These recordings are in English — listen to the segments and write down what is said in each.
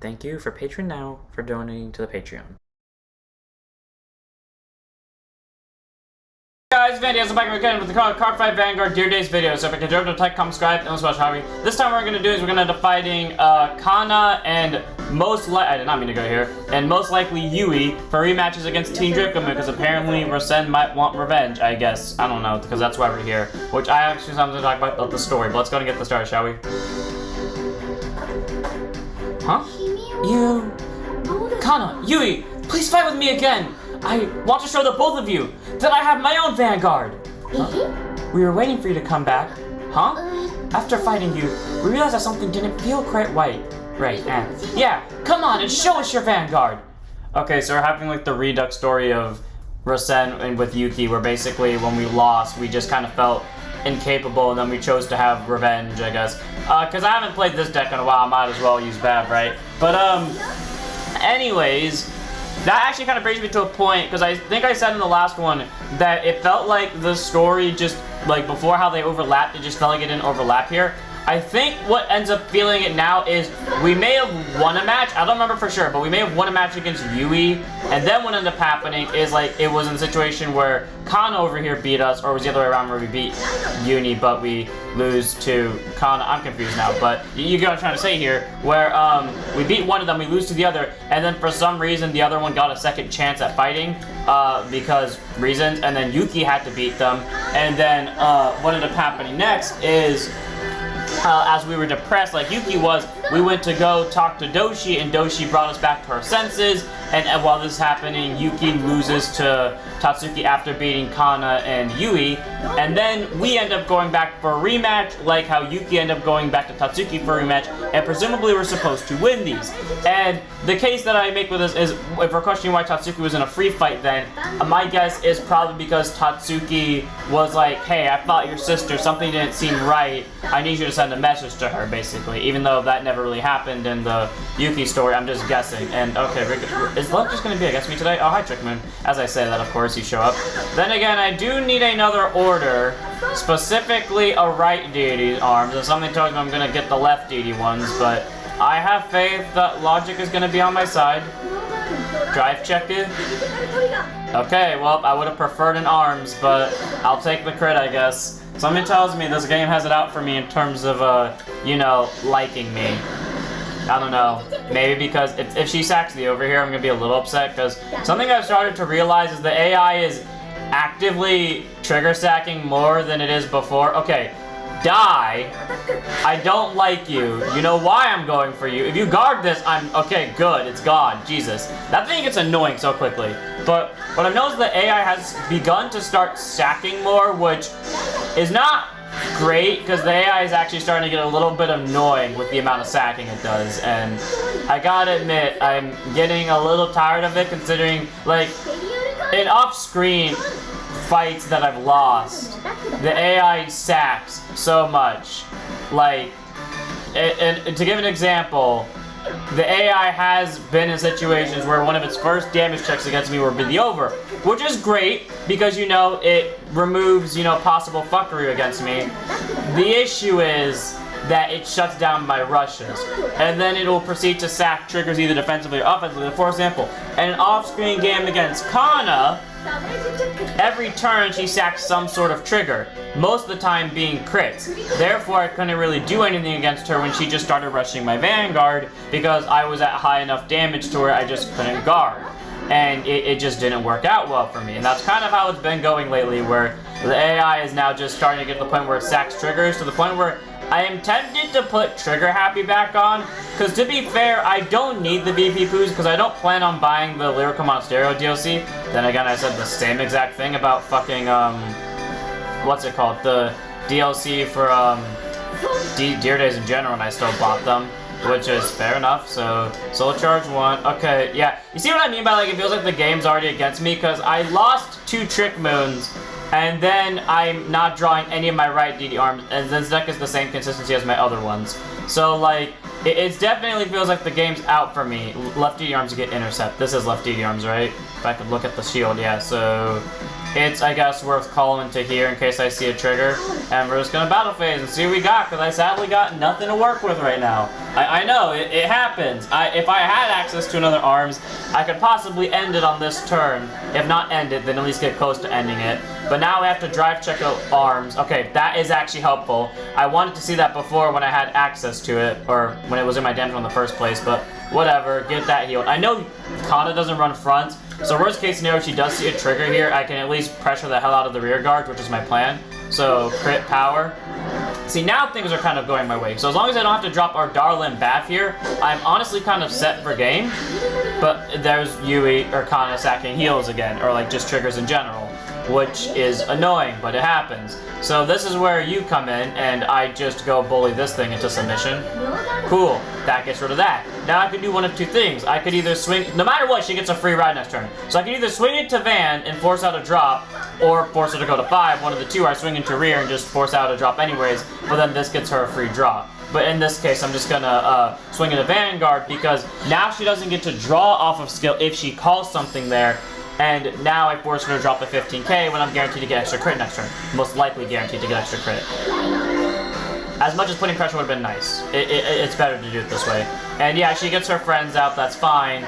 Thank you for Patreon now for donating to the Patreon. Hey guys, Vandy, I'm back again with the Cardfight Vanguard Dear Days video. So if I can join to like, comment, subscribe, and let's watch Harvey. This time what we're gonna do is we're gonna end up fighting Kana and I did not mean to go here, and most likely Yui for rematches against Team Drickaman because apparently Rosen might want revenge, I guess. I don't know, because that's why we're here. Which I actually something to talk about the story, but let's go and get the start, shall we? Huh? You... Kana, Yui, please fight with me again! I want to show the both of you that I have my own Vanguard! Huh? We were waiting for you to come back. Huh? After fighting you, we realized that something didn't feel quite right. Yeah, come on and show us your Vanguard! Okay, so we're having like the redux story of Rosen and with Yuki, where basically when we lost, we just kind of felt incapable and then we chose to have revenge, I guess. Because I haven't played this deck in a while, I might as well use Bav, right? But, anyways, that actually kind of brings me to a point, because I think I said in the last one that it felt like the story just, like, before how they overlapped, it just felt like it didn't overlap here. I think what ends up feeling it now is we may have won a match, I don't remember for sure, but we may have won a match against Yui, and then what ended up happening is like it was in a situation where Kana over here beat us, or it was the other way around where we beat Uni, but we lose to Kana. I'm confused now, but you get what I'm trying to say here, where we beat one of them, we lose to the other, and then for some reason the other one got a second chance at fighting, because reasons, and then Yuki had to beat them, and then what ended up happening next is as we were depressed like Yuki was, we went to go talk to Doshi, and Doshi brought us back to our senses, and while this is happening, Yuki loses to Tatsuki after beating Kana and Yui, and then we end up going back for a rematch, like how Yuki ended up going back to Tatsuki for a rematch, and presumably we're supposed to win these. And the case that I make with this is, if we're questioning why Tatsuki was in a free fight then, my guess is probably because Tatsuki was like, hey, I fought your sister, something didn't seem right, I need you to send a message to her, basically, even though that never really happened in the Yuki story. I'm just guessing. And okay, is luck just gonna be against me today? Oh, hi Trickman. As I say that, of course, you show up. Then again, I do need another order, specifically a right deity arms, and something tells me I'm gonna get the left deity ones, but I have faith that logic is gonna be on my side. Drive check it. Okay, well, I would have preferred an arms, but I'll take the crit, I guess. Something tells me this game has it out for me in terms of, you know, liking me. I don't know. Maybe because if she sacks the over here, I'm gonna be a little upset, because something I've started to realize is the AI is actively trigger stacking more than it is before. Okay, die. I don't like you. You know why I'm going for you. If you guard this, okay, good, it's gone. Jesus. That thing gets annoying so quickly. But what I've noticed, the AI has begun to start stacking more, which is not great, because the AI is actually starting to get a little bit annoying with the amount of sacking it does, and I gotta admit, I'm getting a little tired of it, considering, like, in off-screen fights that I've lost, the AI sacks so much. Like, and to give an example, the AI has been in situations where one of its first damage checks against me would be the over, which is great because, you know, it removes, you know, possible fuckery against me. The issue is that it shuts down my rushes, and then it will proceed to sack triggers either defensively or offensively. For example, in an off-screen game against Kana, every turn she sacks some sort of trigger, most of the time being crits. Therefore, I couldn't really do anything against her when she just started rushing my Vanguard, because I was at high enough damage to where I just couldn't guard. And it just didn't work out well for me. And that's kind of how it's been going lately, where the AI is now just starting to get to the point where it sacks triggers, to the point where I am tempted to put Trigger Happy back on, because to be fair, I don't need the VP Poos, because I don't plan on buying the Lyrical Monstero DLC. Then again, I said the same exact thing about fucking, what's it called? The DLC for, Dear Days in general, and I still bought them, which is fair enough. So, Soul Charge 1, okay, yeah. You see what I mean by, like, it feels like the game's already against me, because I lost 2 Trick Moons, and then I'm not drawing any of my right DD arms, and this deck is the same consistency as my other ones. So, like, it definitely feels like the game's out for me. Left DD arms get intercept. This is left DD arms, right? If I could look at the shield, yeah, so it's, I guess, worth calling to here in case I see a trigger. And we're just gonna battle phase and see what we got, because I sadly got nothing to work with right now. I know, it happens. If I had access to another arms, I could possibly end it on this turn. If not end it, then at least get close to ending it. But now I have to drive check out arms. Okay, that is actually helpful. I wanted to see that before when I had access to it, or when it was in my damage in the first place, but whatever, get that healed. I know Kana doesn't run front, so worst case scenario, if she does see a trigger here, I can at least pressure the hell out of the rear guard, which is my plan. So, crit power. See, now things are kind of going my way. So as long as I don't have to drop our Darla and Bath here, I'm honestly kind of set for game. But there's Yui or Kana sacking heals again, or like just triggers in general, which is annoying, but it happens. So this is where you come in, and I just go bully this thing into submission. Cool, that gets rid of that. Now I could do one of two things. I could either swing, no matter what, she gets a free ride next turn. So I can either swing it to Van and force out a drop, or force her to go to 5, one of the two. I swing into rear and just force out a drop anyways, but then this gets her a free drop. But in this case, I'm just gonna swing into Vanguard, because now she doesn't get to draw off of skill if she calls something there. And now I force her to drop a 15k when I'm guaranteed to get extra crit next turn. Most likely guaranteed to get extra crit. As much as putting pressure would have been nice, it's better to do it this way. And yeah, she gets her friends out, that's fine.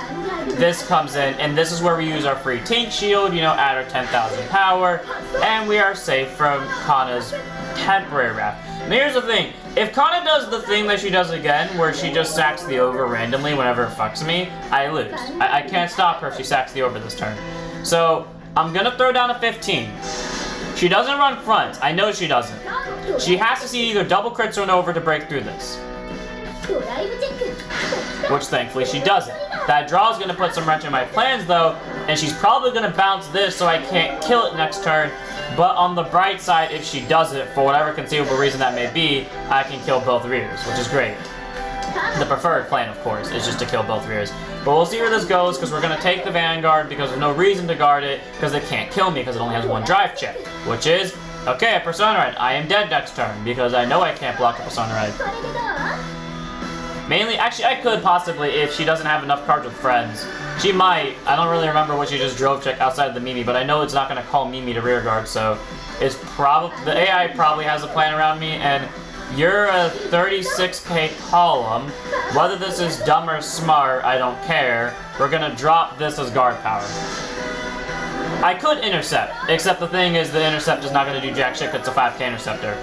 This comes in, and this is where we use our free tank shield, you know, add our 10,000 power, and we are safe from Kana's temporary wrath. And here's the thing, if Kana does the thing that she does again, where she just sacks the over randomly whenever it fucks me, I lose. I can't stop her if she sacks the over this turn. So, I'm gonna throw down a 15. She doesn't run front, I know she doesn't. She has to see either double crits or an over to break through this. Which thankfully she doesn't. That draw is gonna put some wrench in my plans though, and she's probably gonna bounce this so I can't kill it next turn. But on the bright side, if she does it, for whatever conceivable reason that may be, I can kill both rears, which is great. The preferred plan, of course, is just to kill both rears. But we'll see where this goes, because we're going to take the Vanguard, because there's no reason to guard it, because it can't kill me, because it only has one drive check. Which is, okay, a Persona Ride. I am dead next turn, because I know I can't block a Persona Ride. Mainly, actually, I could possibly, if she doesn't have enough cards with friends. She might. I don't really remember what she just drove check outside of the Mimi, but I know it's not going to call Mimi to rear guard, so it's probably, the AI probably has a plan around me, and you're a 36k column. Whether this is dumb or smart, I don't care. We're gonna drop this as guard power. I could intercept, except the thing is the intercept is not gonna do jack shit, it's a 5k interceptor.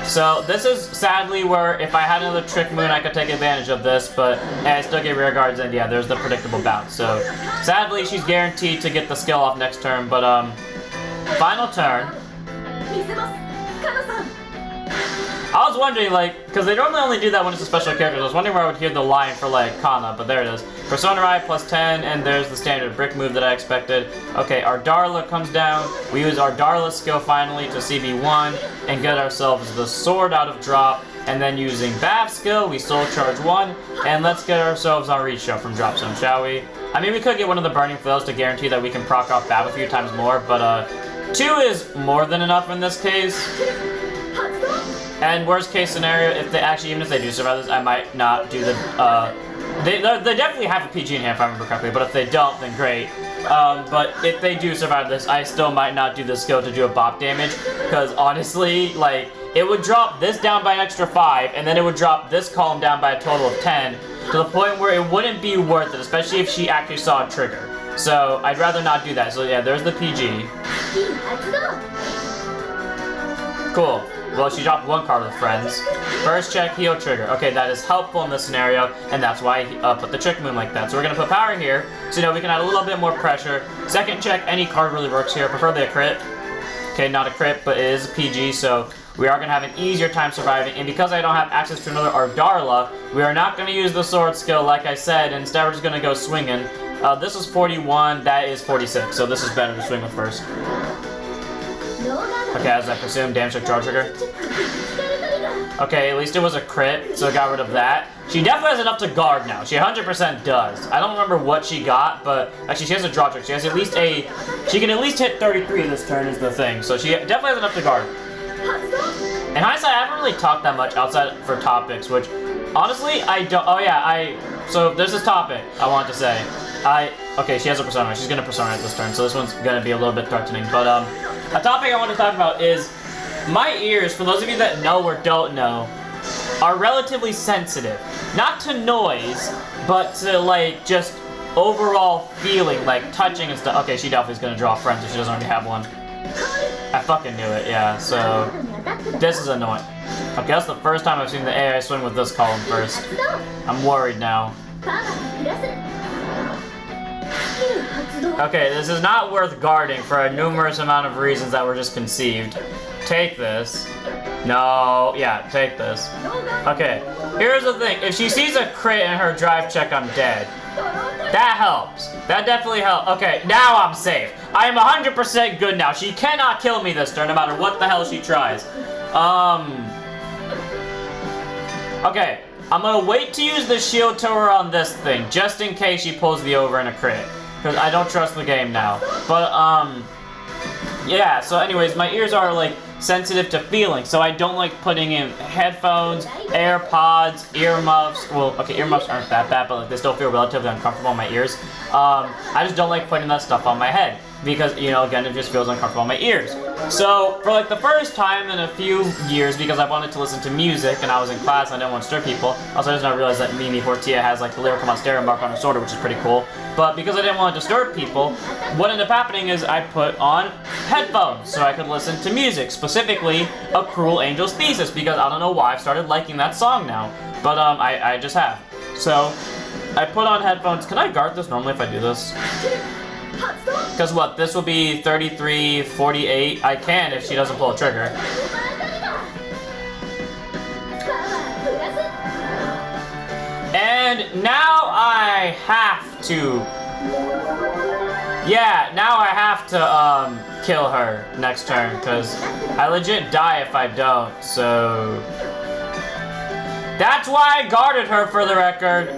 So this is sadly where if I had another trick moon, I could take advantage of this, but I still get rear guards, and yeah, there's the predictable bounce. So sadly, she's guaranteed to get the skill off next turn, but final turn. I was wondering, like, because they normally only do that when it's a special character. I was wondering where I would hear the line for, like, Kana, but there it is. Persona Ride plus 10, and there's the standard brick move that I expected. Okay, our Darla comes down. We use our Darla skill finally to CB1 and get ourselves the sword out of drop. And then using Bath skill, we soul charge 1, and let's get ourselves our reach shot from drop zone, shall we? I mean, we could get one of the burning flails to guarantee that we can proc off Bath a few times more, but 2 is more than enough in this case. And worst case scenario, if they actually, even if they do survive this, I might not do the, they definitely have a PG in hand if I remember correctly, but if they don't, then great. But if they do survive this, I still might not do the skill to do a bop damage, because honestly, like, it would drop this down by an extra 5, and then it would drop this column down by a total of 10, to the point where it wouldn't be worth it, especially if she actually saw a trigger. So, I'd rather not do that. So yeah, there's the PG. Cool. Well, she dropped 1 card with friends. First check, heal trigger. Okay, that is helpful in this scenario, and that's why I put the trick moon like that. So we're going to put power here, so you know we can add a little bit more pressure. Second check, any card really works here, preferably a crit. Okay, not a crit, but it is a PG, so we are going to have an easier time surviving. And because I don't have access to another Ardarla, we are not going to use the sword skill like I said, and instead we're just going to go swinging. This is 41, that is 46, so this is better to swing with first. Okay, as I presume, damage check, draw trigger. Okay, at least it was a crit, so I got rid of that. She definitely has enough to guard now. She 100% does. I don't remember what she got, but actually she has a draw trick. She has at least she can at least hit 33 this turn is the thing. So she definitely has enough to guard. In hindsight, I haven't really talked that much outside for topics, which honestly, I don't, so there's this topic I wanted to say. Okay, she has a persona. She's gonna persona it this turn, so this one's gonna be a little bit threatening. But a topic I want to talk about is my ears. For those of you that know or don't know, are relatively sensitive, not to noise, but to like just overall feeling, like touching and stuff. Okay, she definitely's gonna draw friends if she doesn't already have one. I fucking knew it. Yeah. So this is annoying. Okay, that's the first time I've seen the AI swing with this column first. I'm worried now. Okay, this is not worth guarding for a numerous amount of reasons that were just conceived. Take this. No, yeah, take this. Okay, here's the thing. If she sees a crit in her drive check, I'm dead. That helps. That definitely helps. Okay, now I'm safe. I am 100% good now. She cannot kill me this turn, no matter what the hell she tries. Okay, I'm gonna wait to use the shield to her on this thing, just in case she pulls the over in a crit. Because I don't trust the game now. But, yeah, so anyways, my ears are, like, sensitive to feeling, so I don't like putting in headphones, AirPods, earmuffs. Well, okay, earmuffs aren't that bad, but like, they still feel relatively uncomfortable in my ears. I just don't like putting that stuff on my head because, you know, again, it just feels uncomfortable in my ears. So, for like the first time in a few years, because I wanted to listen to music and I was in class and I didn't want to disturb people, also I just now realized that Mimi Fortia has like the lyrical monstera mark on her shoulder, which is pretty cool. But because I didn't want to disturb people, what ended up happening is I put on headphones so I could listen to music, specifically A Cruel Angel's Thesis, because I don't know why I've started liking that song now, but I just have. So I put on headphones. Can I guard this normally if I do this? Because what, this will be 33, 48. I can if she doesn't pull a trigger. And now I have to... Yeah, now I have to kill her next turn, because I legit die if I don't, so... That's why I guarded her, for the record.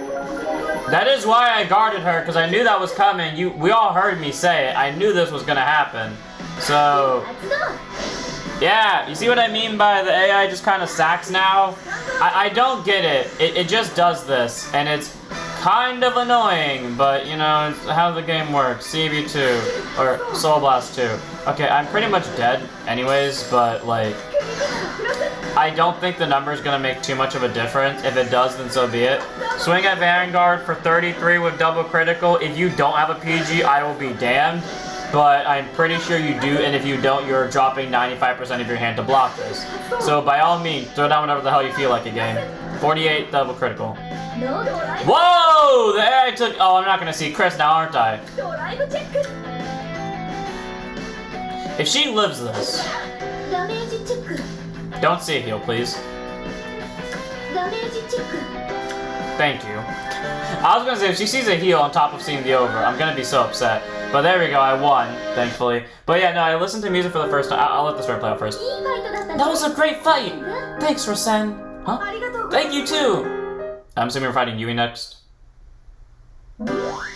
That is why I guarded her, because I knew that was coming. We all heard me say it. I knew this was gonna happen. So... Yeah, you see what I mean by the AI just kind of sacks now? I don't get it. It just does this, and it's kind of annoying, but you know, it's how the game works. CV2, or Soul Blast 2. Okay, I'm pretty much dead anyways, but like, I don't think the number is gonna make too much of a difference. If it does, then so be it. Swing at Vanguard for 33 with double critical. If you don't have a PG, I will be damned. But I'm pretty sure you do, and if you don't, you're dropping 95% of your hand to block this. So by all means, throw down whatever the hell you feel like a game. 48 double critical. Whoa! The AI took... Oh, I'm not gonna see Chris now, aren't I? If she lives this... Don't see a heal, please. Thank you. I was gonna say, if she sees a heal on top of seeing the over, I'm gonna be so upset. But there we go, I won, thankfully. But yeah, no, I listened to music for the first time. I'll let the story play out first. That was a great fight! Thanks, Rosen. Huh? Thank you, too! I'm assuming we're fighting Yui next.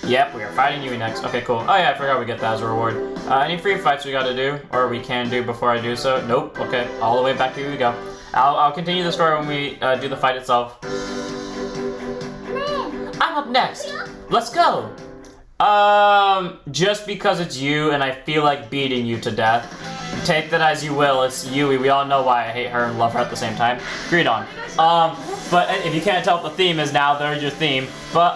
Yep, we are fighting Yui next. Okay, cool. Oh yeah, I forgot we get that as a reward. Any free fights we gotta do? Or we can do before I do so? Nope, okay. All the way back, here we go. I'll continue the story when we do the fight itself. I'm up next! Let's go! Just because it's you and I feel like beating you to death. Take that as you will, it's Yui. We all know why I hate her and love her at the same time. Agreed on. But if you can't tell what the theme is now, there's your theme. But,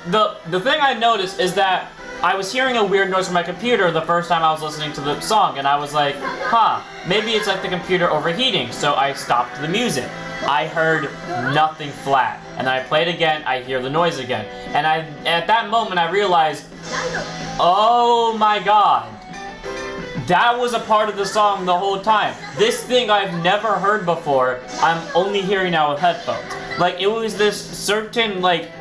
the thing I noticed is that I was hearing a weird noise from my computer the first time I was listening to the song, and I was like, huh, maybe it's like the computer overheating, so I stopped the music. I heard nothing flat, and then I played again, I hear the noise again. And at that moment I realized, oh my god, that was a part of the song the whole time. This thing I've never heard before, I'm only hearing now with headphones. Like, it was this certain, like,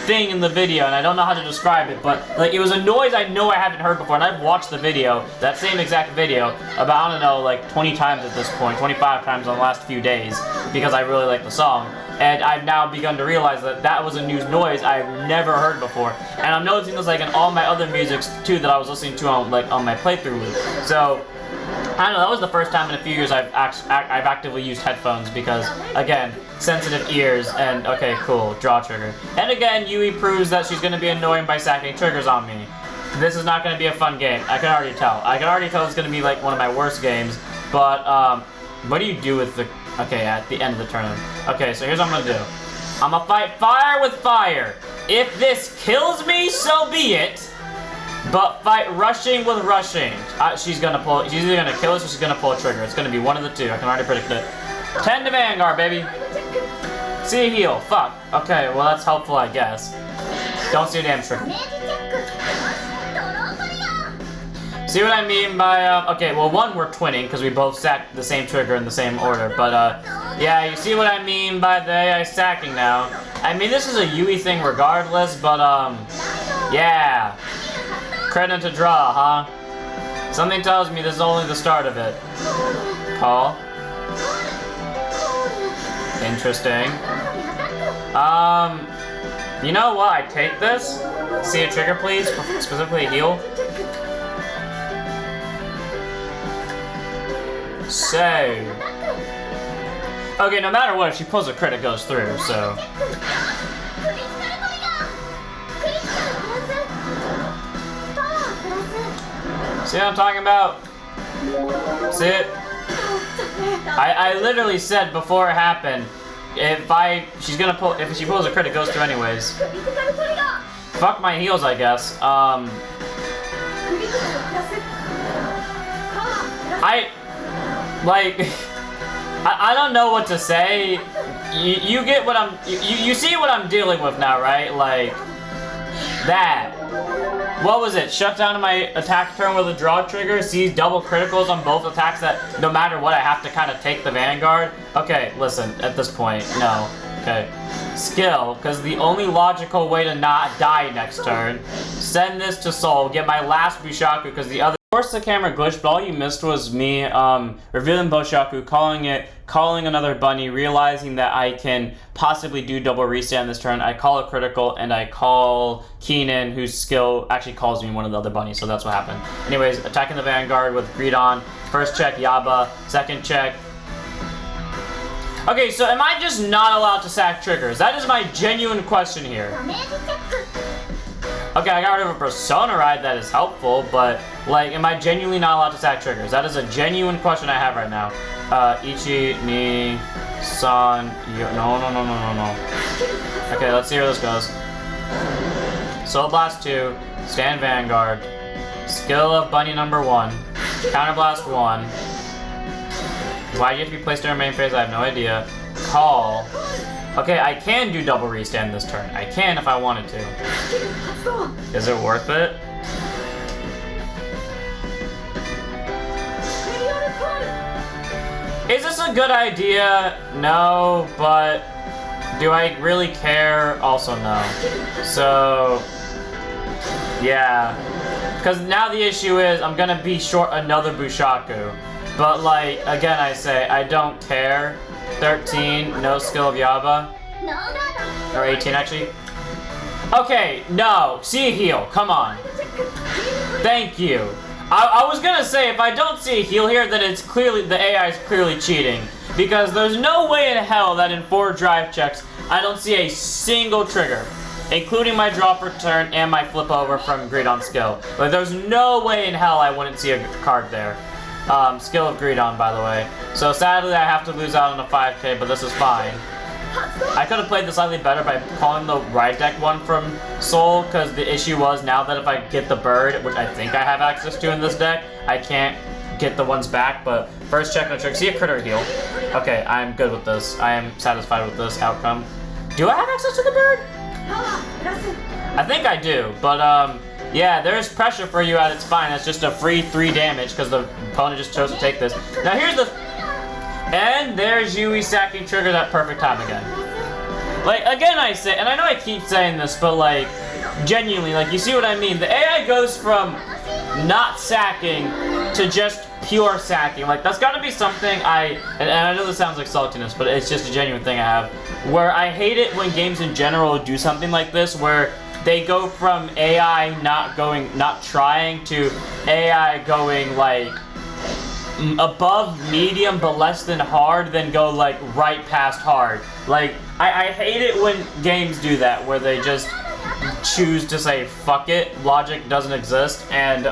thing in the video, and I don't know how to describe it, but like, it was a noise I know I haven't heard before, and I've watched the video, that same exact video, about, I don't know, like 20 times at this point, 25 times in the last few days, because I really like the song, and I've now begun to realize that that was a new noise I've never heard before, and I'm noticing this like in all my other musics too that I was listening to on my playthrough loop. So I don't know, that was the first time in a few years I've actively used headphones because, again, sensitive ears and, okay, cool, draw trigger. And again, Yui proves that she's going to be annoying by sacking triggers on me. This is not going to be a fun game. I can already tell. I can already tell it's going to be like one of my worst games. But, what do you do with the... Okay, at the end of the tournament. Okay, so here's what I'm going to do. I'm going to fight fire with fire. If this kills me, so be it. But fight rushing with rushing. She's either gonna kill us or she's gonna pull a trigger. It's gonna be one of the two. I can already predict it. 10 to Vanguard, baby. See a heal. Fuck. Okay, well that's helpful, I guess. Don't see a damn trigger. See what I mean by, okay, well one, we're twinning because we both sacked the same trigger in the same order. But, yeah, you see what I mean by the AI stacking now. I mean, this is a Yui thing regardless, but, yeah. Credit to draw, huh? Something tells me this is only the start of it. Call. Interesting. You know what? I take this. See a trigger, please? Specifically a heal. So. Okay, no matter what, if she pulls a crit, it goes through, so. See what I'm talking about? See it? I literally said before it happened, if she pulls a crit, it goes through anyways. Fuck my heals, I guess. I don't know what to say. You get what you see what I'm dealing with now, right? Like, that. What was it? Shut down my attack turn with a draw trigger, sees double criticals on both attacks that no matter what I have to kind of take the Vanguard. Okay, listen, at this point, no. Okay. Skill, because the only logical way to not die next turn. Send this to Soul, get my last Bushaku because the other... Of course the camera glitched, but all you missed was me revealing Boshaku, calling another bunny, realizing that I can possibly do double restand this turn. I call a critical, and I call Keenan, whose skill actually calls me one of the other bunnies, so that's what happened. Anyways, attacking the Vanguard with Greed on. First check, Yaba. Second check. Okay, so am I just not allowed to sack triggers? That is my genuine question here. Okay, I got rid of a Persona Ride, that is helpful, but, like, am I genuinely not allowed to sack triggers? That is a genuine question I have right now. Ichi, ni, san, yo, no. Okay, let's see where this goes. Soul Blast 2, Stand Vanguard, Skill of Bunny number 1, Counter Blast 1. Why do you have to be placed in our main phase? I have no idea. Call. Okay, I can do double restand this turn. I can if I wanted to. Is it worth it? Is this a good idea? No, but do I really care? Also no. So, yeah. Because now the issue is I'm gonna be short another Bushaku. But like, again I say, I don't care. 13, no skill of Yaba. Or 18 actually. Okay, no, see a heal, come on. Thank you. I was gonna say, if I don't see a heal here, then it's clearly, the AI is clearly cheating. Because there's no way in hell that in 4 drive checks, I don't see a single trigger. Including my draw for turn and my flip over from Greed on skill. Like, there's no way in hell I wouldn't see a card there. Skill of Greed on, by the way. So sadly I have to lose out on a 5k, but this is fine. I could have played this slightly better by calling the ride deck one from Soul, because the issue was now that if I get the bird, which I think I have access to in this deck, I can't get the ones back, but first check, no trick. See a critter heal. Okay, I'm good with this. I am satisfied with this outcome. Do I have access to the bird? I think I do, but yeah, there's pressure for you at its finest. Just a free 3 damage because the opponent just chose to take this. Now here's the... And there's Yui sacking triggers at perfect time again. Like, again I say, and I know I keep saying this, but like, genuinely, like, you see what I mean? The AI goes from not sacking to just pure sacking. Like, that's gotta be something and I know this sounds like saltiness, but it's just a genuine thing I have, where I hate it when games in general do something like this, where they go from AI not trying to AI going like, above medium but less than hard than go like right past hard. Like I hate it when games do that where they just choose to say fuck it, logic doesn't exist, and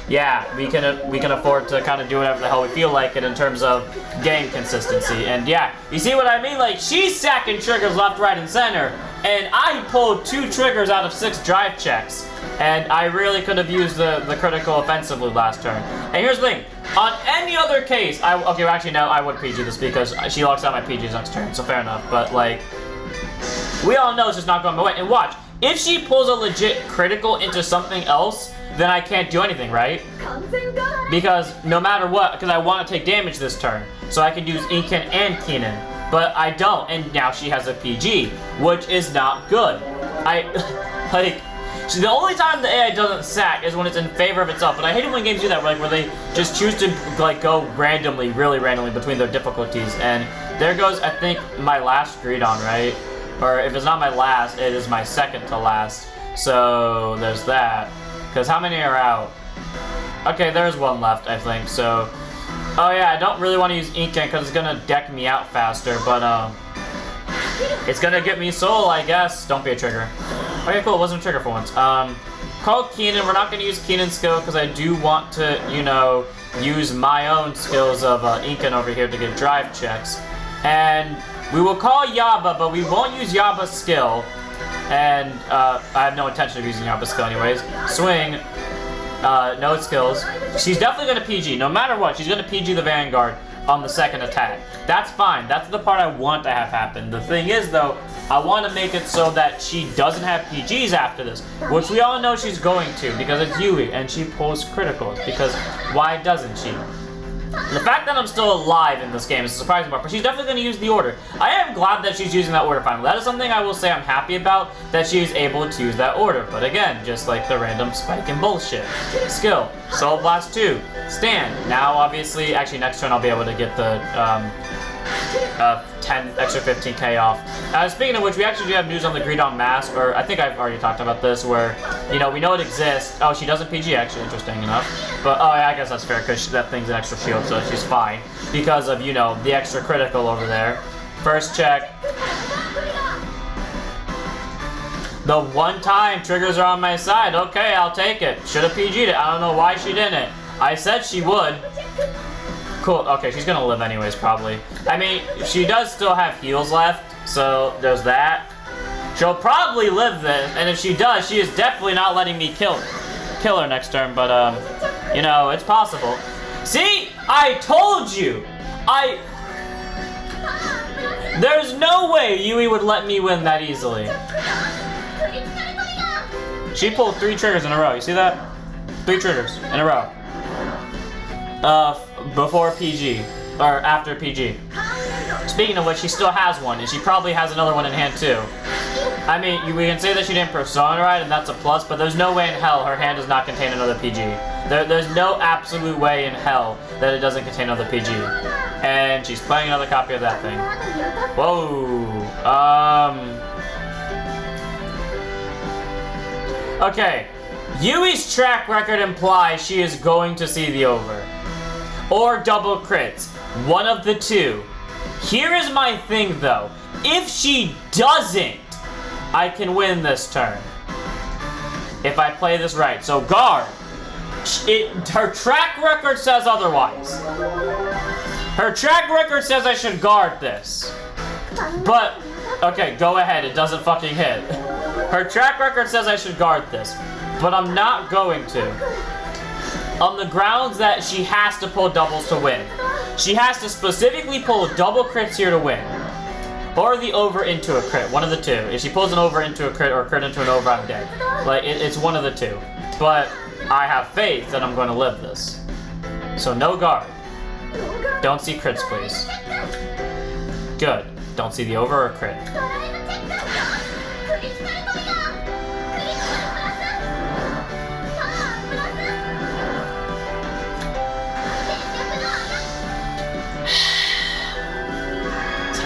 yeah, we can afford to kind of do whatever the hell we feel like it in terms of game consistency. And yeah, you see what I mean? Like she's stacking triggers left, right, and center, and I pulled 2 triggers out of 6 drive checks, and I really could have used the critical offensively last turn. And here's the thing, on any other case, okay, well, actually no, I would PG this because she locks out my PGs next turn, so fair enough. But like, we all know it's just not going my way. And watch, if she pulls a legit critical into something else, then I can't do anything, right? Because no matter what, because I want to take damage this turn, so I can use Inken and Keenan, but I don't, and now she has a PG, which is not good. The only time the AI doesn't sack is when it's in favor of itself, but I hate it when games do that, where they just choose to like go randomly, really randomly between their difficulties. And there goes, I think, my last Greedon, right? Or if it's not my last, it is my second to last. So there's that. Because how many are out? Okay, there's one left, I think. So, oh yeah, I don't really want to use Inken because it's gonna deck me out faster, but it's gonna get me soul, I guess. Don't be a trigger. Okay, cool. It wasn't a trigger for once. Call Keenan. We're not gonna use Keenan's skill because I do want to, you know, use my own skills of Inken over here to get drive checks. And we will call Yaba, but we won't use Yaba's skill. And I have no intention of using Yaba's skill anyways. Swing. No skills. She's definitely gonna PG. No matter what, she's gonna PG the Vanguard on the second attack. That's fine. That's the part I want to have happen. The thing is, though, I want to make it so that she doesn't have PGs after this, which we all know she's going to because it's Yui and she pulls criticals. Because why doesn't she? The fact that I'm still alive in this game is a surprising part, but she's definitely going to use the order. I am glad that she's using that order finally. That is something I will say I'm happy about, that she's able to use that order. But again, just like the random spike and bullshit. Skill, Soul Blast 2, Stand. Now obviously, actually next turn I'll be able to get the 10 extra 15k off. Speaking of which, we actually do have news on the Greedon mask, or I think I've already talked about this, where, you know, we know it exists. Oh, she doesn't PG, actually, interesting enough. But, oh yeah, I guess that's fair, because that thing's an extra shield, so she's fine. Because of, you know, the extra critical over there. First check. The one time triggers are on my side. Okay, I'll take it. Should have PG'd it. I don't know why she didn't. I said she would. Cool. Okay, she's gonna live anyways, probably. I mean, she does still have heals left, so there's that. She'll probably live this, and if she does, she is definitely not letting me kill her next turn, but, you know, it's possible. See? I told you! There's no way Yui would let me win that easily. She pulled 3 triggers in a row, you see that? 3 triggers in a row. Before PG, or after PG. Speaking of which, she still has one, and she probably has another one in hand too. I mean, we can say that she didn't Persona Ride, and that's a plus, but there's no way in hell her hand does not contain another PG. There's no absolute way in hell that it doesn't contain another PG. And she's playing another copy of that thing. Whoa. Okay. Yui's track record implies she is going to see the over. Or double crits. One of the two. Here is my thing, though. If she doesn't, I can win this turn. If I play this right. So, guard. Her track record says otherwise. Her track record says I should guard this. But, okay, go ahead. It doesn't fucking hit. Her track record says I should guard this. But I'm not going to. On the grounds that she has to pull doubles to win. She has to specifically pull double crits here to win. Or the over into a crit, one of the two. If she pulls an over into a crit or a crit into an over, I'm dead. Like, it's one of the two. But I have faith that I'm going to live this. So no guard. Don't see crits, please. Good. Don't see the over or crit.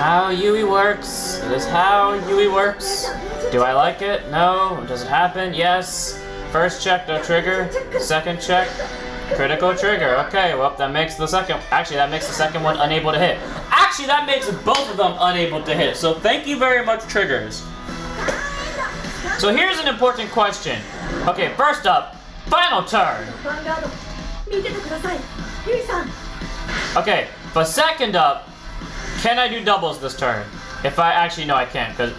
How Yui works. It is how Yui works. Do I like it? No. Does it happen? Yes. First check, no trigger. Second check. Critical trigger. Okay, well, that makes the second... Actually, that makes the second one unable to hit. Actually, that makes both of them unable to hit. So thank you very much, triggers. So here's an important question. Okay, first up, final turn. Okay, but second up, can I do doubles this turn? If I... Actually, no, I can't, because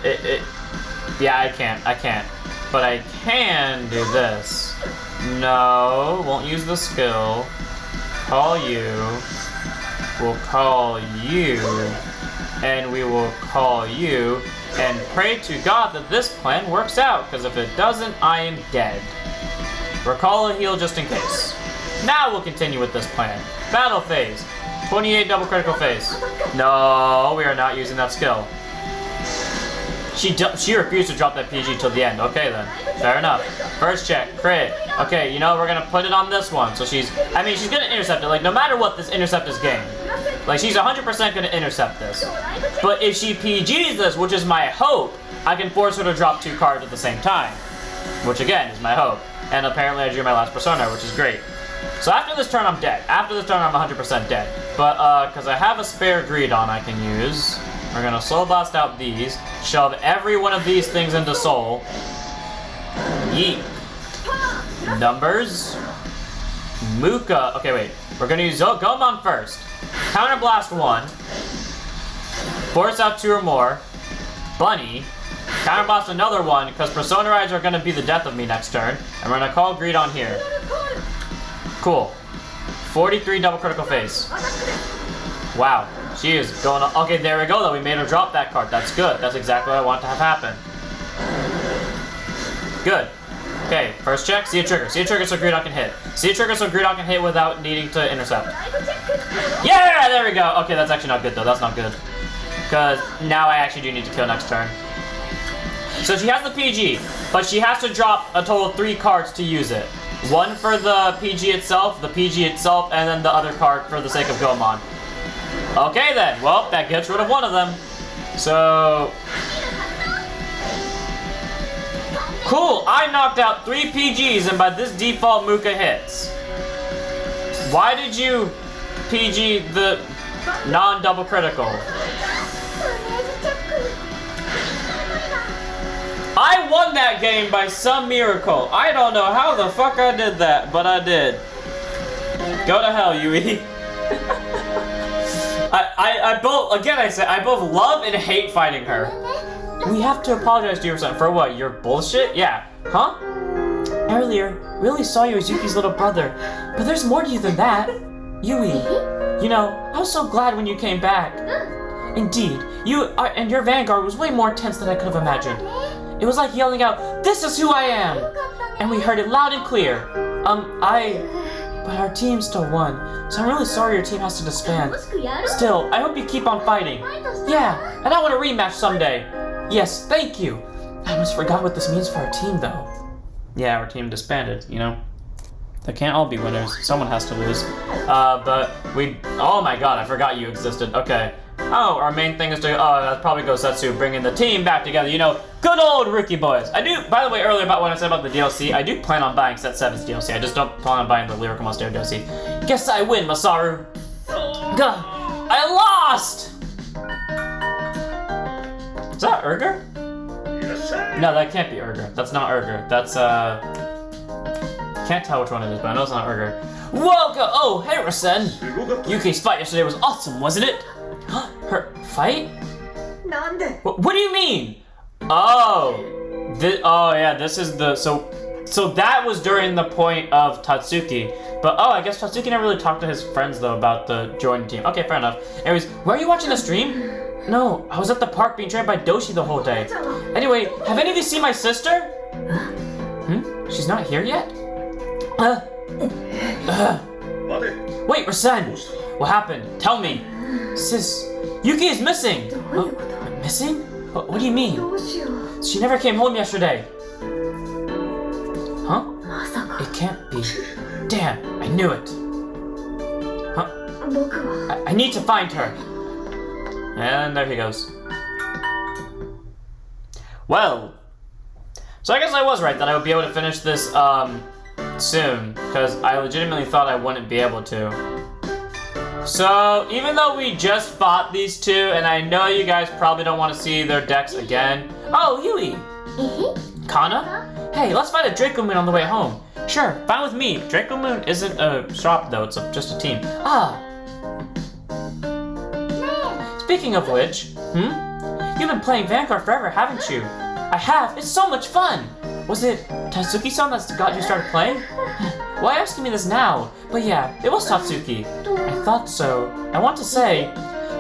yeah, I can't. But I can do this. No, won't use the skill. Call you. We'll call you. And we will call you. And pray to God that this plan works out, because if it doesn't, I am dead. Recall a heal just in case. Now we'll continue with this plan. Battle phase. 28 double critical phase. No, we are not using that skill. She refused to drop that PG till the end. Okay then, fair enough. First check, crit. Okay, you know, we're gonna put it on this one. So she's gonna intercept it. Like, no matter what, this intercept is game. Like, she's 100% gonna intercept this. But if she PGs this, which is my hope, I can force her to drop 2 cards at the same time. Which again, is my hope. And apparently I drew my last persona, which is great. So after this turn, I'm dead. After this turn, I'm 100% dead. But, because I have a spare Greedon I can use, we're gonna Soul Blast out these, shove every one of these things into Soul. Yeet. Numbers. Muka. Okay, wait. We're gonna use Gomon first. Counter Blast 1. Force out 2 or more. Bunny. Counter Blast another 1, because Persona Rides are gonna be the death of me next turn. And we're gonna call Greedon here. Cool. 43 double critical phase. Wow. She is going on. Okay, there we go though. We made her drop that card. That's good. That's exactly what I want to have happen. Good. Okay, first check. See a trigger. See a trigger so Greedon can hit. See a trigger so Greedon can hit without needing to intercept. Yeah, there we go. Okay, that's actually not good though. That's not good. Because now I actually do need to kill next turn. So she has the PG, but she has to drop a total of 3 cards to use it. 1 for the PG itself, and then the other card for the sake of Gomon. Okay then, well, that gets rid of one of them. So... Cool, I knocked out 3 PGs and by this default Muka hits. Why did you PG the non-double critical? I won that game by some miracle. I don't know how the fuck I did that, but I did. Go to hell, Yui. I both love and hate fighting her. We have to apologize to you for what? Your bullshit? Yeah. Huh? Earlier, we only saw you as Yuki's little brother, but there's more to you than that. Yui, you know, I was so glad when you came back. Indeed, you and your Vanguard was way more intense than I could have imagined. It was like yelling out, "This is who I am!" And we heard it loud and clear. But our team still won, so I'm really sorry your team has to disband. Still, I hope you keep on fighting. Yeah, and I want a rematch someday. Yes, thank you. I almost forgot what this means for our team, though. Yeah, our team disbanded, you know. They can't all be winners. Someone has to lose. Oh my god, I forgot you existed. Okay. Oh, our main thing is to, that probably Gosetsu, bringing the team back together. You know, good old Rookie Boys. I do, by the way, earlier about what I said about the DLC, I do plan on buying Set 7's DLC. I just don't plan on buying the Lyrical Monster DLC. Guess I win, Masaru. Gah, I lost! Is that Urger? No, that can't be Urger. That's not Urger. That's, can't tell which one it is, but I know it's not Urger. Welcome! Oh, hey, Rasen! Yuki's fight yesterday was awesome, wasn't it? Her fight? What do you mean? Oh, yeah, this is the so that was during the point of Tatsuki. But I guess Tatsuki never really talked to his friends though about the joining team. Okay, fair enough. Anyways, were you watching the stream? No, I was at the park being trained by Doshi the whole day. Anyway, have any of you seen my sister? She's not here yet? Wait, Rasen! What happened? Tell me! Sis, Yuki is missing! Missing? What do you mean? She never came home yesterday. Huh? It can't be. Damn, I knew it. Huh? I need to find her. And there he goes. Well, so I guess I was right that I would be able to finish this soon, because I legitimately thought I wouldn't be able to. So, even though we just fought these two, and I know you guys probably don't want to see their decks again. Oh, Yui! Kana? Hey, let's fight a Draco Moon on the way home. Sure, fine with me. Draco Moon isn't a shop though, it's just a team. Ah! Speaking of which, you've been playing Vanguard forever, haven't you? I have, it's so much fun! Was it Tatsuki-san that got you started playing? Why asking me this now? But yeah, it was Tatsuki. I thought so. I want to say,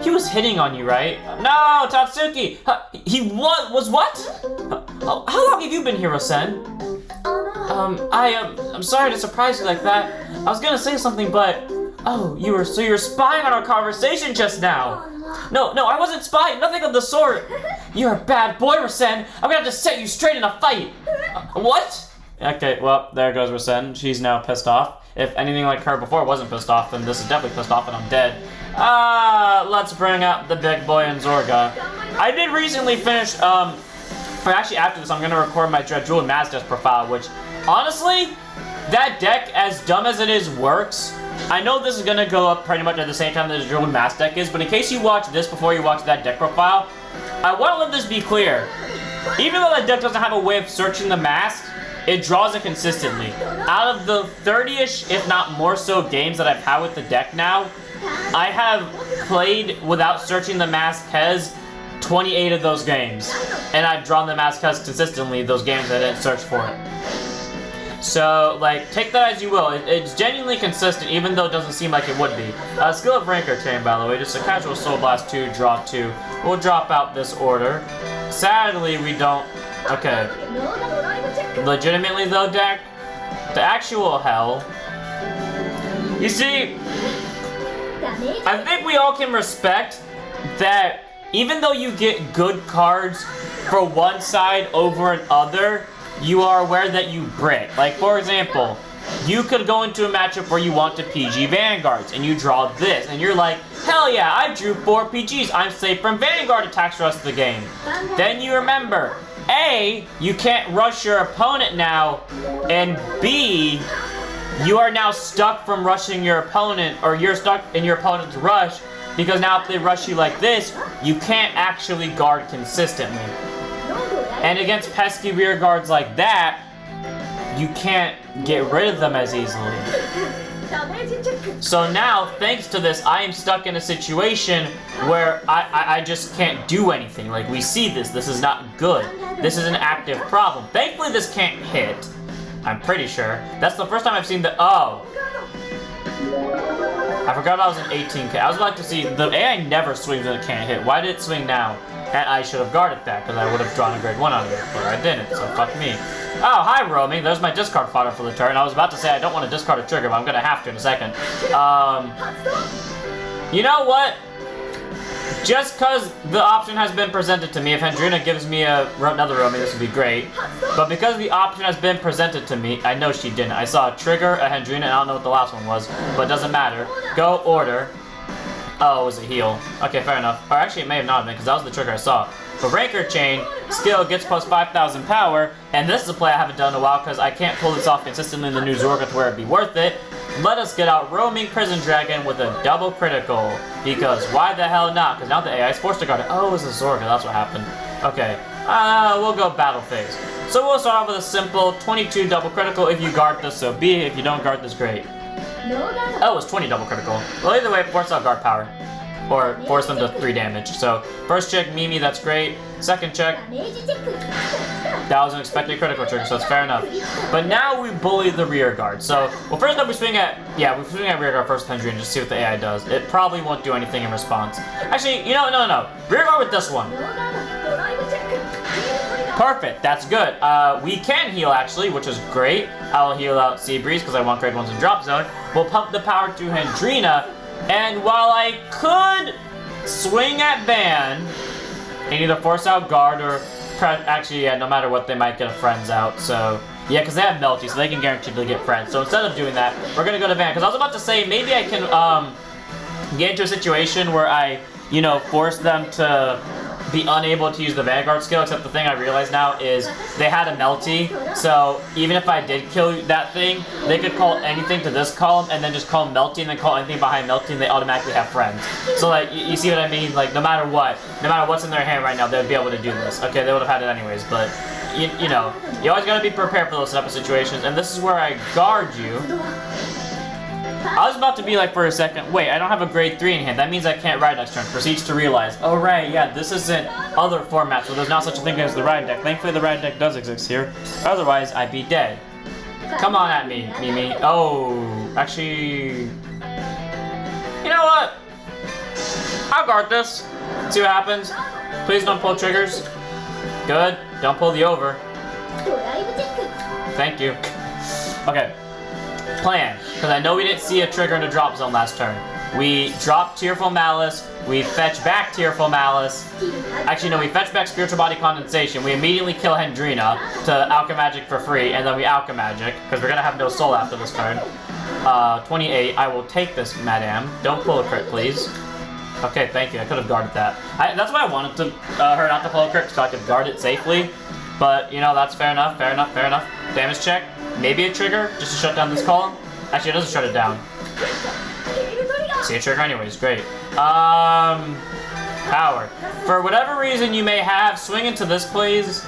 he was hitting on you, right? No, Tatsuki! He was what? How long have you been here, Sen? I'm sorry to surprise you like that. I was gonna say something, but... Oh, you were spying on our conversation just now. No, I wasn't spying, nothing of the sort. You're a bad boy, Rasen. I'm gonna have to set you straight in a fight. What? Okay, well, there goes Rasen. She's now pissed off. If anything like her before wasn't pissed off, then this is definitely pissed off and I'm dead. Let's bring up the big boy in Zorga. I did recently finish, or actually after this, I'm gonna record my Dreadjewel and Mazdeath profile, which, honestly, that deck, as dumb as it is, works. I know this is gonna go up pretty much at the same time that the Dreadjewel and Mazdeath deck is, but in case you watch this before you watch that deck profile, I want to let this be clear. Even though that deck doesn't have a way of searching the mask, it draws it consistently. Out of the 30-ish, if not more so, games that I've had with the deck now, I have played without searching the Mask-Hez 28 of those games. And I've drawn the Mask-Hez consistently, those games that I didn't search for it. So, like, take that as you will. It's genuinely consistent, even though it doesn't seem like it would be. Skill of Ranker chain, by the way, just a casual Soul Blast 2, draw 2. We'll drop out this order. Sadly, we don't... Okay. Legitimately, though, deck, the actual hell... You see, I think we all can respect that even though you get good cards for one side over another, you are aware that you brick. Like, for example, you could go into a matchup where you want to PG Vanguards, and you draw this, and you're like, hell yeah, I drew 4 PGs, I'm safe from Vanguard attacks the rest of the game. Then you remember, A, you can't rush your opponent now, and B, you are now stuck from rushing your opponent, or you're stuck in your opponent's rush, because now if they rush you like this, you can't actually guard consistently. And against pesky rear guards like that, you can't get rid of them as easily. So now, thanks to this, I am stuck in a situation where I just can't do anything. Like, we see this is not good. This is an active problem. Thankfully, this can't hit. I'm pretty sure. That's the first time I've seen the, oh. I forgot I was in 18K. I was about to see, the AI never swings when it can't hit. Why did it swing now? And I should have guarded that, because I would have drawn a grade 1 out of it, but I didn't, so fuck me. Oh, hi, roaming. There's my discard fodder for the turn. I was about to say I don't want to discard a trigger, but I'm going to have to in a second. You know what? Just because the option has been presented to me, if Hendrina gives me another roaming, this would be great. But because the option has been presented to me, I know she didn't. I saw a trigger, a Hendrina, and I don't know what the last one was, but it doesn't matter. Go order. Oh, it was a heal. Okay, fair enough. Or actually, it may have not been, because that was the trigger I saw. But Ranker Chain, skill gets plus 5,000 power, and this is a play I haven't done in a while, because I can't pull this off consistently in the new Zorga to where it'd be worth it. Let us get out Roaming Prison Dragon with a double critical, because why the hell not? Because now the AI is forced to guard it. Oh, it was a Zorga, that's what happened. Okay, we'll go battle phase. So we'll start off with a simple 22 double critical. If you guard this, so be it. If you don't guard this, great. Oh, it was 20 double critical. Well, either way, force out guard power. Or force them to 3 damage. So, first check, Mimi, that's great. Second check, that was an expected critical trigger, so it's fair enough. But now we bully the rear guard. So, well, first up we swing at rear guard first with Hendry and just see what the AI does. It probably won't do anything in response. Actually, you know, no. Rear guard with this one. Perfect, that's good. We can heal actually, which is great. I'll heal out Sea Breeze because I want grade 1s in drop zone. We'll pump the power to Hendrina. And while I could swing at Van and either force out guard or actually, yeah, no matter what, they might get a friends out. So, yeah, because they have Melty, so they can guarantee to get friends. So instead of doing that, we're going to go to Van. Because I was about to say, maybe I can get into a situation where I, you know, force them to be unable to use the Vanguard skill, except the thing I realize now is they had a melty, so even if I did kill that thing, they could call anything to this column and then just call melty and then call anything behind melty and they automatically have friends. So like, you see what I mean? Like, no matter what's in their hand right now, they would be able to do this. Okay, they would have had it anyways, but you know, you always gotta be prepared for those type of situations, and this is where I guard you. I was about to be like for a second, wait, I don't have a grade 3 in hand. That means I can't ride next turn. Proceeds to realize, oh right, yeah, this isn't other formats where there's not such a thing as the ride deck. Thankfully the ride deck does exist here. Otherwise, I'd be dead. Come on at me, Mimi. Oh, actually, you know what? I'll guard this. See what happens. Please don't pull triggers. Good. Don't pull the over. Thank you. Okay. Plan, because I know we didn't see a trigger in the drop zone last turn. We dropped Tearful Malice, we fetch back Tearful Malice. Actually, no, we fetch back Spiritual Body Condensation. We immediately kill Hendrina to Alchemagic for free, and then we Alchemagic, because we're gonna have no soul after this turn. 28, I will take this, madame. Don't pull a crit, please. Okay, thank you, I could have guarded that. That's why I wanted to her not to pull a crit, so I could guard it safely. But, you know, that's fair enough, fair enough, fair enough. Damage check. Maybe a trigger, just to shut down this column. Actually, it doesn't shut it down. See a trigger anyways, great. Power. For whatever reason you may have, swing into this, please.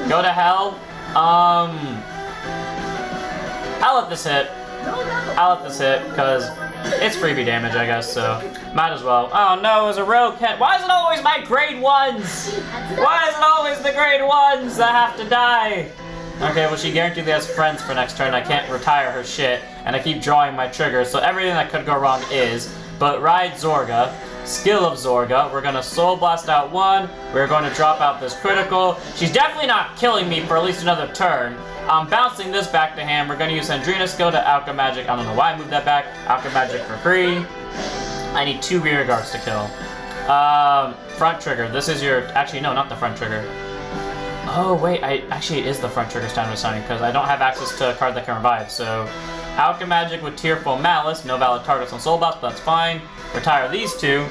Go to hell. I'll let this hit. I'll let this hit, because it's freebie damage, I guess, so might as well. Oh no, it was a rogue cat. Why is it always my grade 1s? Why is it always the grade 1s that have to die? Okay, well she guaranteed has friends for next turn. I can't retire her shit, and I keep drawing my triggers, so everything that could go wrong is. But ride Zorga, skill of Zorga. We're gonna Soul Blast out 1. We're going to drop out this critical. She's definitely not killing me for at least another turn. I'm bouncing this back to hand. We're gonna use Hendrina's skill to Alchemagic. I don't know why I moved that back. Alchemagic for free. I need 2 rear guards to kill. Front trigger. This is your. Actually, no, not the front trigger. Oh wait, actually it is the front trigger stand assigning because I don't have access to a card that can revive. So, Alchemagic with Tearful Malice, no valid targets on Soul Blast, but that's fine. Retire these 2.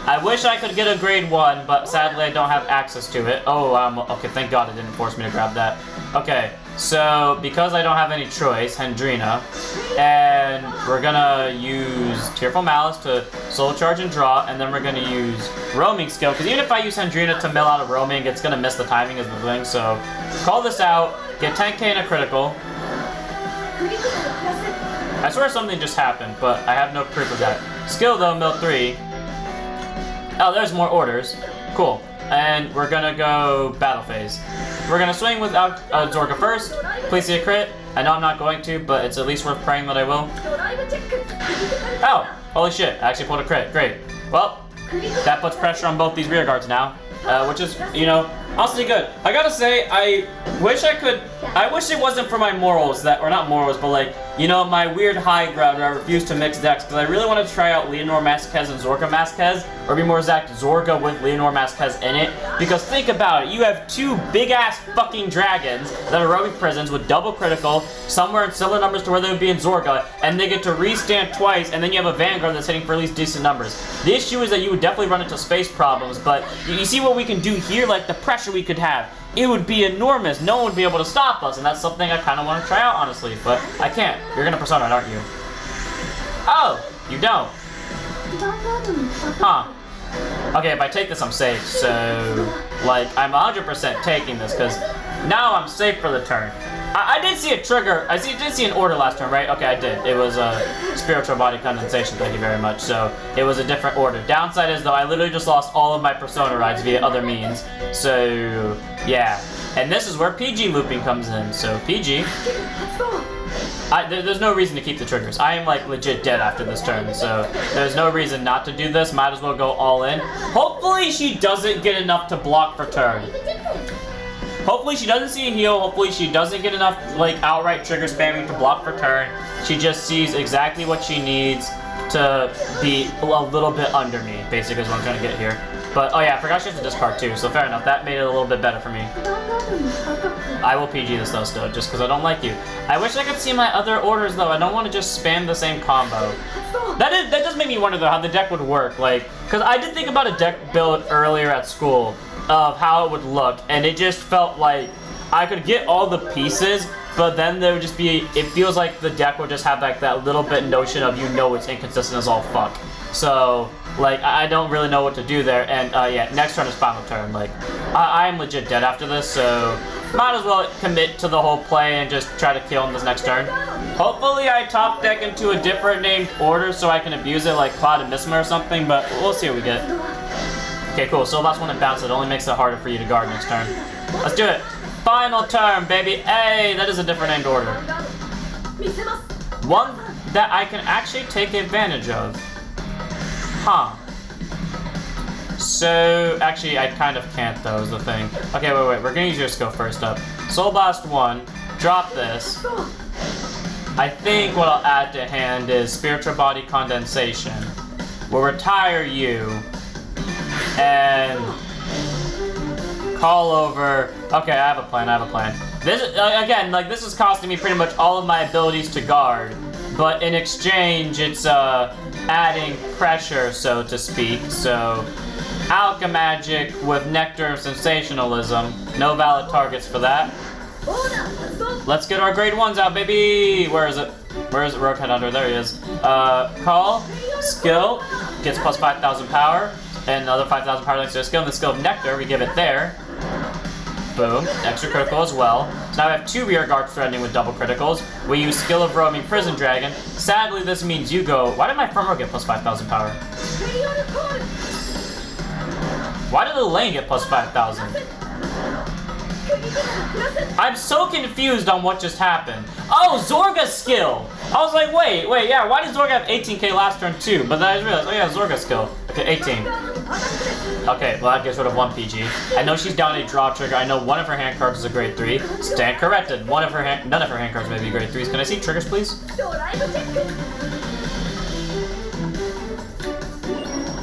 I wish I could get a grade 1, but sadly I don't have access to it. Oh, okay, thank God it didn't force me to grab that. Okay, so because I don't have any choice, Hendrina, and we're gonna use Tearful Malice to Soul Charge and draw, and then we're gonna use Roaming skill, because even if I use Hendrina to mill out of Roaming, it's gonna miss the timing as the thing, so call this out, get 10k in a critical. I swear something just happened, but I have no proof of that. Skill though, mill 3. Oh, there's more orders. Cool. And we're gonna go battle phase. We're gonna swing with Zorga first. Please see a crit. I know I'm not going to, but it's at least worth praying that I will. Oh, holy shit. I actually pulled a crit. Great. Well, that puts pressure on both these rear guards now. Which is, you know, honestly good. I gotta say, I wish it wasn't for my morals or not morals, but like, you know, my weird high ground where I refuse to mix decks, because I really want to try out Leonor Masquez and Zorga Masquez, or be more exact, Zorga with Leonor Masquez in it, because think about it, you have 2 big-ass fucking dragons that are roaming prisons with double critical, somewhere in similar numbers to where they would be in Zorga, and they get to restand twice, and then you have a Vanguard that's hitting for at least decent numbers. The issue is that you would definitely run into space problems, but you see what we can do here, like the pressure we could have. It would be enormous. No one would be able to stop us, and that's something I kind of want to try out, honestly, but I can't. You're gonna Persona it, aren't you? Oh, you don't. Huh. Okay, if I take this, I'm safe, so, like, I'm 100% taking this, because now I'm safe for the turn. I did see a trigger. I did see an order last turn, right? Okay, I did. It was a Spiritual Body Condensation, thank you very much. So, it was a different order. Downside is, though, I literally just lost all of my Persona rides via other means. So, yeah. And this is where PG looping comes in. So, PG. There's no reason to keep the triggers. I am, like, legit dead after this turn. So, there's no reason not to do this. Might as well go all in. Hopefully, she doesn't get enough to block for turn. Hopefully she doesn't see a heal, hopefully she doesn't get enough, like, outright trigger spamming to block for turn. She just sees exactly what she needs to be a little bit under me, basically is what I'm trying to get here. But, oh yeah, I forgot she has to discard too, so fair enough, that made it a little bit better for me. I will PG this though still, just because I don't like you. I wish I could see my other orders though. I don't want to just spam the same combo. That does make me wonder though how the deck would work, like, because I did think about a deck build earlier at school of how it would look, and it just felt like I could get all the pieces, but then there would just be, it feels like the deck would just have like that little bit notion of it's inconsistent as all fuck. So, like, I don't really know what to do there, and yeah, next turn is final turn. Like, I'm legit dead after this, so might as well commit to the whole play and just try to kill him this next turn. Hopefully I top deck into a different named order so I can abuse it like Cloud and Misma or something, but we'll see what we get. Okay, cool, so last one to bounce it only makes it harder for you to guard next turn. Let's do it! Final turn, baby! Hey, that is a different named order. One that I can actually take advantage of. Huh. So, actually, I kind of can't, though, is the thing. Okay, wait. We're gonna use your skill first up. Soul Blast 1. Drop this. I think what I'll add to hand is Spiritual Body Condensation. We'll retire you. And call over. Okay, I have a plan. This, again, like, this is costing me pretty much all of my abilities to guard. But in exchange, it's, adding pressure, so to speak. So, Alchemagic with Nectar of Sensationalism. No valid targets for that. Let's get our grade 1s out, baby! Where is it? Rogue Headhunter? There he is. Call. Skill. Gets plus 5,000 power. And another 5,000 power thanks to a skill. And the skill of Nectar, we give it there. Boom. Extra critical as well. So now we have 2 rear guard threatening with double criticals. We use skill of roaming Prison Dragon. Sadly, this means you go. Why did my front row get plus 5,000 power? Why did the lane get plus 5,000? I'm so confused on what just happened. Oh, Zorga's skill! I was like, wait, yeah, why did Zorga have 18k last turn too? But then I realized, oh yeah, Zorga's skill. Okay, 18. Okay, well that gets rid of 1 PG. I know she's down a draw trigger. I know one of her hand cards is a grade 3. Stand corrected. None of her hand cards may be grade 3s. Can I see triggers, please?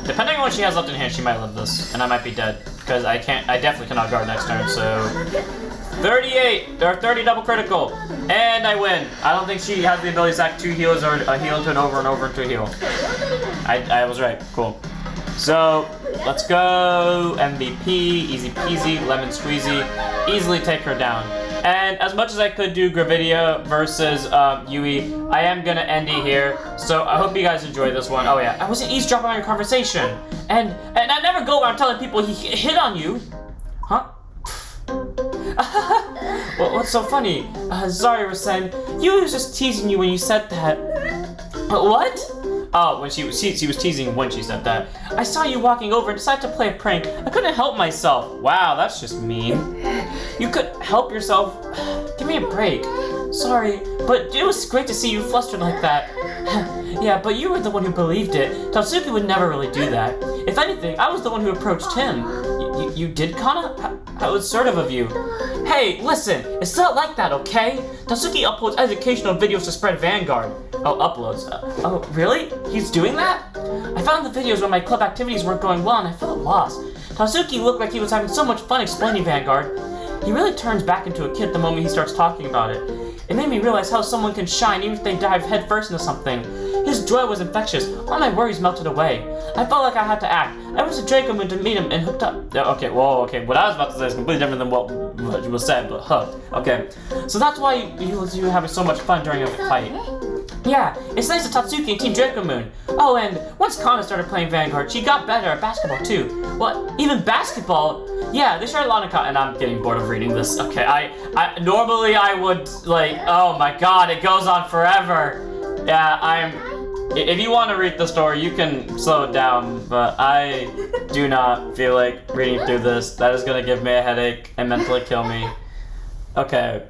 Depending on what she has left in hand, she might live this, and I might be dead. Because I definitely cannot guard next turn, so 38 or 30 double critical, and I win. I don't think she has the ability to sack 2 heals or a heal into an over and over into a heal. I was right. Cool. So let's go MVP, easy peasy, lemon squeezy, easily take her down. And as much as I could do Gravidia versus Yui, I am gonna end it here. So I hope you guys enjoyed this one. Oh yeah, I wasn't eavesdropping on your conversation, and I never go around telling people he hit on you, huh? Well, what's so funny? Zari was saying Yui was just teasing you when you said that. What? Oh, when she was teasing when she said that. I saw you walking over and decided to play a prank. I couldn't help myself. Wow, that's just mean. You could help yourself. Give me a break. Sorry, but it was great to see you flustered like that. Yeah, but you were the one who believed it. Tatsuki would never really do that. If anything, I was the one who approached him. You did, Kana? How was assertive of you. Hey, listen, it's not like that, okay? Tatsuki uploads educational videos to spread Vanguard. Oh, uploads. Oh, really? He's doing that? I found the videos when my club activities weren't going well and I felt lost. Tatsuki looked like he was having so much fun explaining Vanguard. He really turns back into a kid the moment he starts talking about it. It made me realize how someone can shine even if they dive headfirst into something. His joy was infectious. All my worries melted away. I felt like I had to act. I went to Draco Moon to meet him and hooked up. Okay, whoa, okay. What I was about to say is completely different than what was said, but okay. So that's why you were having so much fun during a fight. Yeah, it's nice to Tatsuki and Team Draco Moon. Oh, and once Kana started playing Vanguard, she got better at basketball too. What? Even basketball? Yeah, they started Lonica, and I'm getting bored of reading this. Okay, I normally I would like, oh my god, it goes on forever. Yeah, if you want to read the story, you can slow it down, but I do not feel like reading through this. That is gonna give me a headache and mentally kill me. Okay,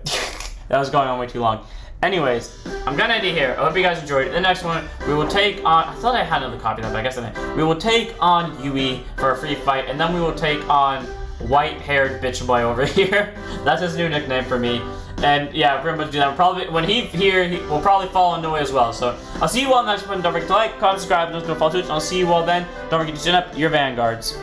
that was going on way too long. Anyways, I'm gonna end it here. I hope you guys enjoyed it. The next one, we will take on, I thought I had another copy of that, but I guess I didn't. We will take on Yui for a free fight, and then we will take on white-haired bitch boy over here. That's his new nickname for me. And yeah, pretty much do that. Probably when he's here, he will probably fall into it as well. So I'll see you all next one. Don't forget to like, comment, subscribe, and follow suit. I'll see you all then. Don't forget to chin up your Vanguards.